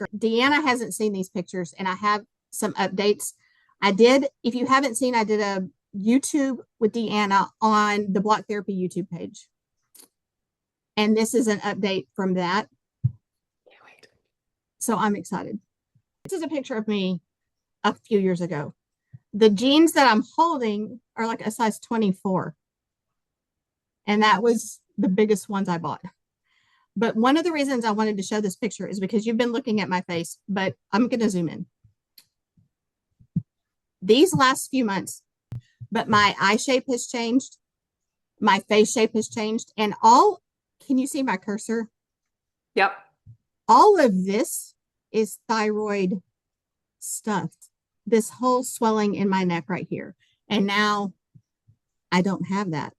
after. Deanna hasn't seen these pictures, and I have some updates. If you haven't seen, I did a YouTube with Deanna on the Block Therapy YouTube page. And this is an update from that. Can't wait. So I'm excited. This is a picture of me a few years ago. The jeans that I'm holding are like a size 24. And that was the biggest ones I bought. But one of the reasons I wanted to show this picture is because you've been looking at my face, but I'm going to zoom in. These last few months, but my eye shape has changed. My face shape has changed. And can you see my cursor? Yep. All of this is thyroid stuff. This whole swelling in my neck right here. And now I don't have that.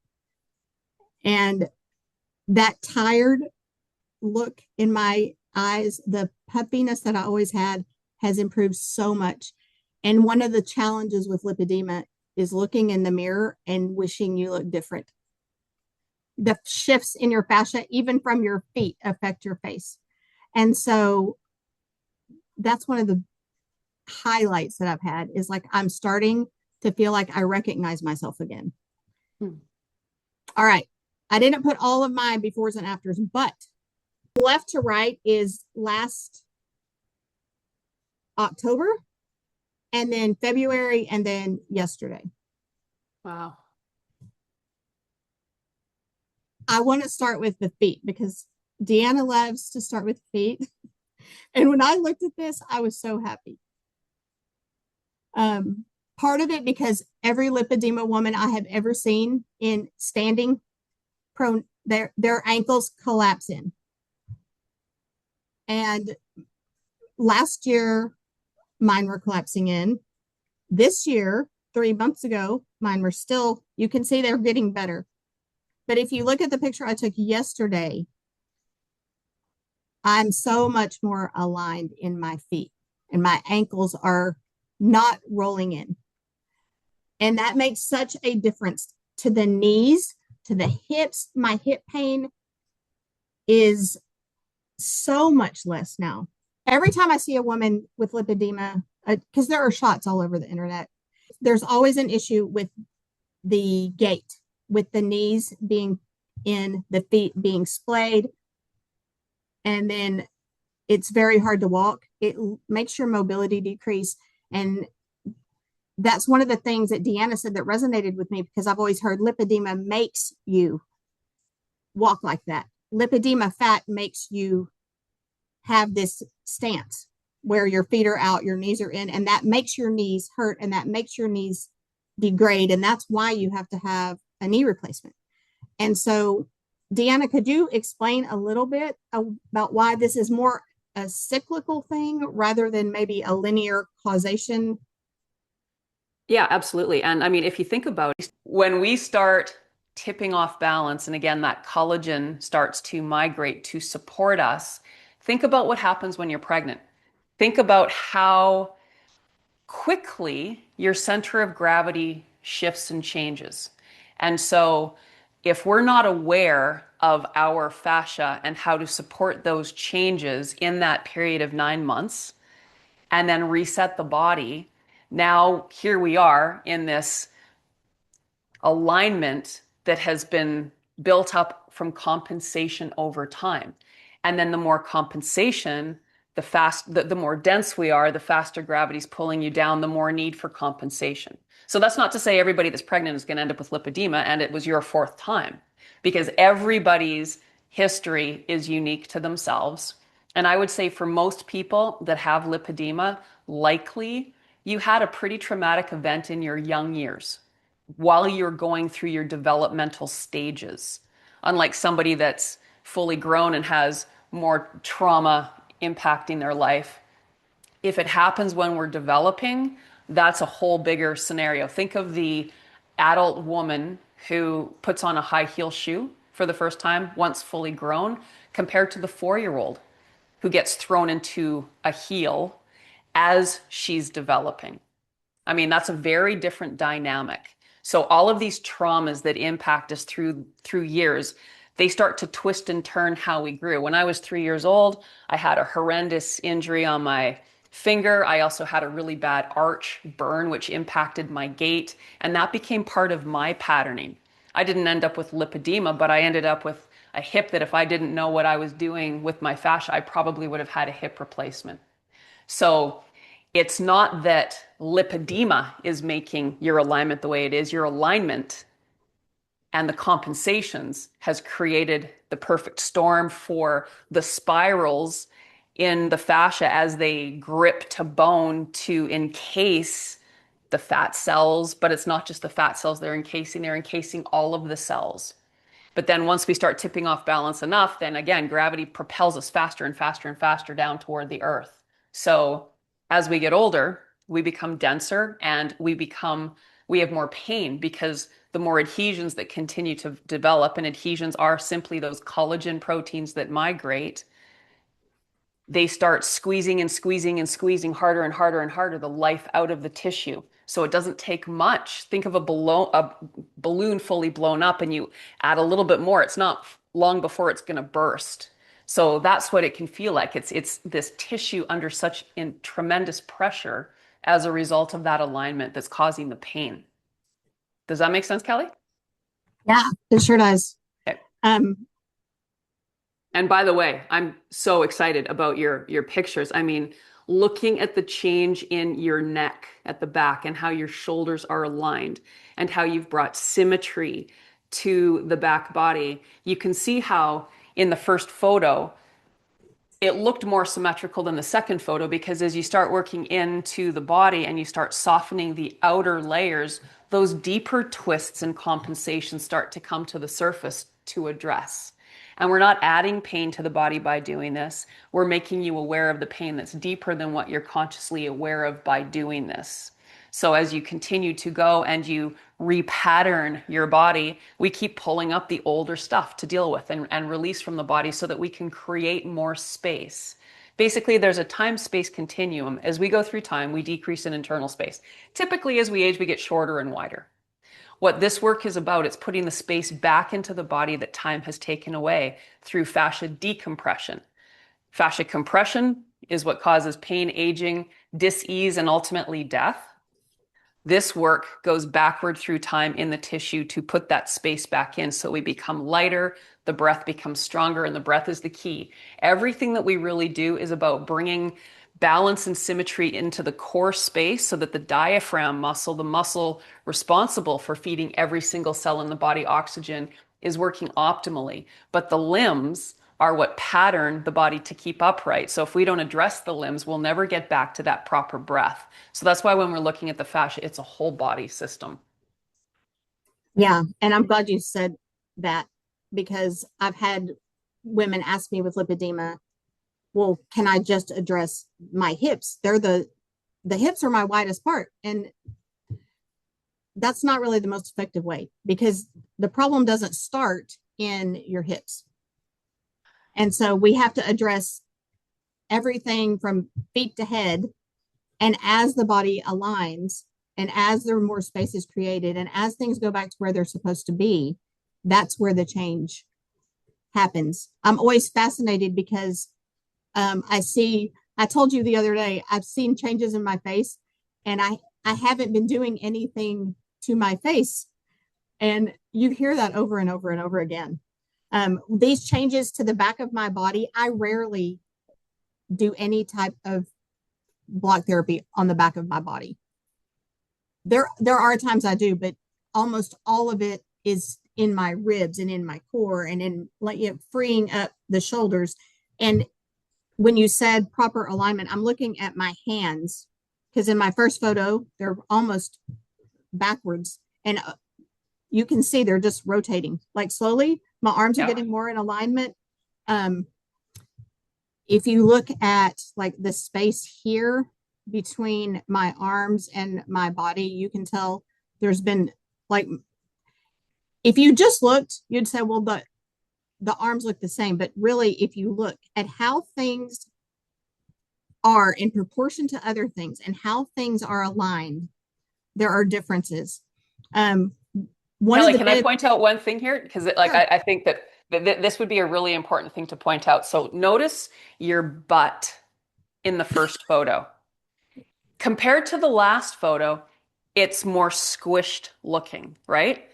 And that tired look in my eyes, the puffiness that I always had, has improved so much. And one of the challenges with lipedema is looking in the mirror and wishing you look different. The shifts in your fascia, even from your feet, affect your face. And so that's one of the highlights that I've had, is like I'm starting to feel like I recognize myself again. All right. I didn't put all of my befores and afters, but left to right is last October, and then February, and then yesterday. Wow. I want to start with the feet because Deanna loves to start with feet. And when I looked at this, I was so happy. Part of it because every lipedema woman I have ever seen in standing prone, their ankles collapse in. And last year, mine were collapsing in. This year, 3 months ago, mine were still, you can see they're getting better. But if you look at the picture I took yesterday, I'm so much more aligned in my feet, and my ankles are not rolling in. And that makes such a difference to the knees, to the hips. My hip pain is so much less now. Every time I see a woman with lipedema, because there are shots all over the internet, there's always an issue with the gait, with the knees being in, the feet being splayed, and then it's very hard to walk. It makes your mobility decrease. And that's one of the things that Deanna said that resonated with me, because I've always heard lipedema makes you walk like that. Lipedema fat makes you have this stance where your feet are out, your knees are in, and that makes your knees hurt, and that makes your knees degrade. And that's why you have to have a knee replacement. And so, Deanna, could you explain a little bit about why this is more a cyclical thing rather than maybe a linear causation? Yeah, absolutely. And I mean, if you think about it, when we start tipping off balance, and again, that collagen starts to migrate to support us, think about what happens when you're pregnant. Think about how quickly your center of gravity shifts and changes. And so if we're not aware of our fascia and how to support those changes in that period of 9 months and then reset the body, now here we are in this alignment that has been built up from compensation over time. And then the more compensation, the more dense we are, the faster gravity's pulling you down, the more need for compensation. So that's not to say everybody that's pregnant is going to end up with lipedema and it was your 4th time, because everybody's history is unique to themselves. And I would say for most people that have lipedema, likely you had a pretty traumatic event in your young years while you're going through your developmental stages. Unlike somebody that's fully grown and has more trauma impacting their life, if it happens when we're developing, that's a whole bigger scenario. Think of the adult woman who puts on a high heel shoe for the first time once fully grown, compared to the 4-year-old who gets thrown into a heel as she's developing. I mean, that's a very different dynamic. So all of these traumas that impact us through years, they start to twist and turn how we grew. When I was 3 years old, I had a horrendous injury on my finger. I also had a really bad arch burn, which impacted my gait, and that became part of my patterning. I didn't end up with lipedema, but I ended up with a hip that if I didn't know what I was doing with my fascia, I probably would have had a hip replacement. So it's not that lipedema is making your alignment the way it is. Your alignment and the compensations has created the perfect storm for the spirals in the fascia as they grip to bone to encase the fat cells. But it's not just the fat cells they're encasing all of the cells. But then once we start tipping off balance enough, then again, gravity propels us faster and faster and faster down toward the earth. So as we get older, we become denser and we have more pain because the more adhesions that continue to develop, and adhesions are simply those collagen proteins that migrate, they start squeezing and squeezing and squeezing harder and harder and harder the life out of the tissue. So it doesn't take much. Think of a balloon fully blown up and you add a little bit more. It's not long before it's going to burst. So that's what it can feel like. It's this tissue under such tremendous pressure as a result of that alignment that's causing the pain. Does that make sense, Kelly? Yeah, it sure does. Okay. Um, And by the way, I'm so excited about your pictures. I mean, looking at the change in your neck at the back and how your shoulders are aligned and how you've brought symmetry to the back body. You can see how in the first photo, it looked more symmetrical than the second photo because as you start working into the body and you start softening the outer layers, those deeper twists and compensations start to come to the surface to address. And we're not adding pain to the body by doing this. We're making you aware of the pain that's deeper than what you're consciously aware of by doing this. So as you continue to go and you repattern your body, we keep pulling up the older stuff to deal with and release from the body so that we can create more space. Basically, there's a time-space continuum. As we go through time, we decrease in internal space. Typically, as we age, we get shorter and wider. What this work is about, it's putting the space back into the body that time has taken away through fascia decompression. Fascia compression is what causes pain, aging, dis-ease, and ultimately death. This work goes backward through time in the tissue to put that space back in so we become lighter, the breath becomes stronger, and the breath is the key. Everything that we really do is about bringing balance and symmetry into the core space so that the diaphragm muscle, the muscle responsible for feeding every single cell in the body oxygen, is working optimally. But the limbs are what pattern the body to keep upright. So if we don't address the limbs, we'll never get back to that proper breath. So that's why when we're looking at the fascia, it's a whole body system. yeah, and I'm glad you said that because I've had women ask me with lipedema, well, can I just address my hips? They're the hips are my widest part. And that's not really the most effective way because the problem doesn't start in your hips. And so we have to address everything from feet to head. And as the body aligns and as there are more space is created and as things go back to where they're supposed to be, that's where the change happens. I'm always fascinated because I told you the other day, I've seen changes in my face and I haven't been doing anything to my face. And you hear that over and over and over again. These changes to the back of my body, I rarely do any type of block therapy on the back of my body. There are times I do, but almost all of it is in my ribs and in my core and in like freeing up the shoulders. And when you said proper alignment, I'm looking at my hands because in my first photo, they're almost backwards. And you can see they're just rotating like slowly. My arms are getting more in alignment. If you look at like the space here between my arms and my body, you can tell there's been like, if you just looked, you'd say, well, the arms look the same. But really, if you look at how things are in proportion to other things and how things are aligned, there are differences. Kelly, can I point out one thing here? Because Sure. I think that This would be a really important thing to point out. So notice your butt in the first photo. Compared to the last photo, it's more squished looking, right?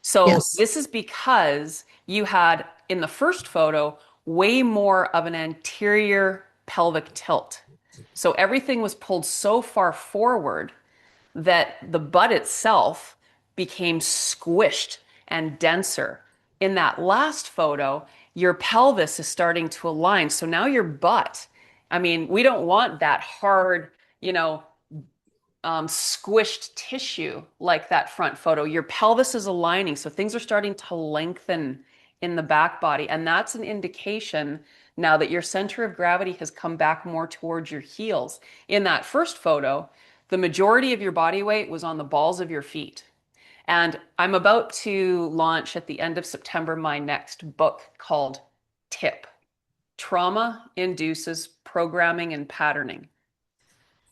So Yes. this is because you had in the first photo way more of an anterior pelvic tilt. So everything was pulled so far forward that the butt itself became squished and denser. In that last photo, your pelvis is starting to align. So now your butt, I mean, we don't want that hard, you know, squished tissue like that front photo. Your pelvis is aligning, so things are starting to lengthen in the back body. And that's an indication now that your center of gravity has come back more towards your heels. In that first photo, the majority of your body weight was on the balls of your feet. And I'm about to launch at the end of September my next book called TIP, Trauma Induces Programming and Patterning.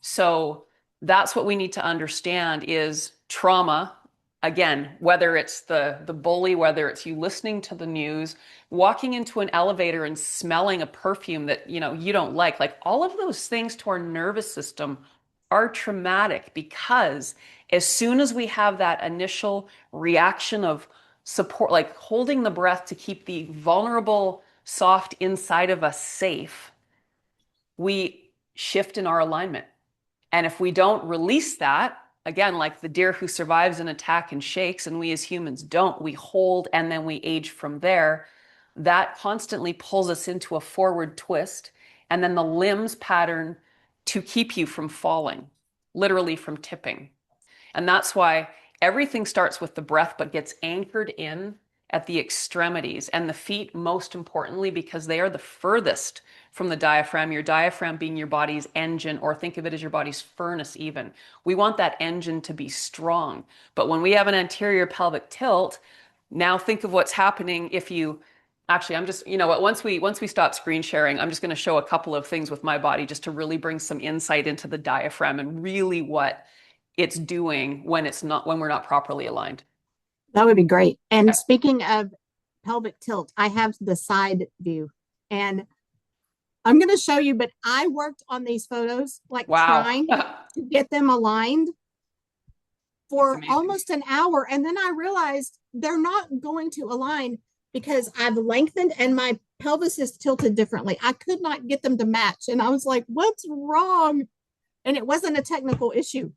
So that's what we need to understand is trauma. Again, whether it's the bully, whether it's you listening to the news, walking into an elevator and smelling a perfume that you don't like all of those things to our nervous system are traumatic because as soon as we have that initial reaction of support, like holding the breath to keep the vulnerable, soft inside of us safe, we shift in our alignment. And if we don't release that, again, like the deer who survives an attack and shakes, and we as humans don't, we hold and then we age from there, that constantly pulls us into a forward twist. And then the limbs pattern to keep you from falling, literally from tipping. And that's why everything starts with the breath, but gets anchored in at the extremities and the feet, most importantly, because they are the furthest from the diaphragm, your diaphragm being your body's engine, or think of it as your body's furnace even. We want that engine to be strong. But when we have an anterior pelvic tilt, now think of what's happening if you actually, I'm just, once we stop screen sharing, I'm just going to show a couple of things with my body just to really bring some insight into the diaphragm and really what it's doing when we're not properly aligned. That would be great. And Okay. speaking of pelvic tilt, I have the side view and I'm going to show you, but I worked on these photos, like Wow. trying to get them aligned That's for amazing. almost an hour. And then I realized they're not going to align because I've lengthened and my pelvis is tilted differently. I could not get them to match. And I was like, what's wrong? And it wasn't a technical issue.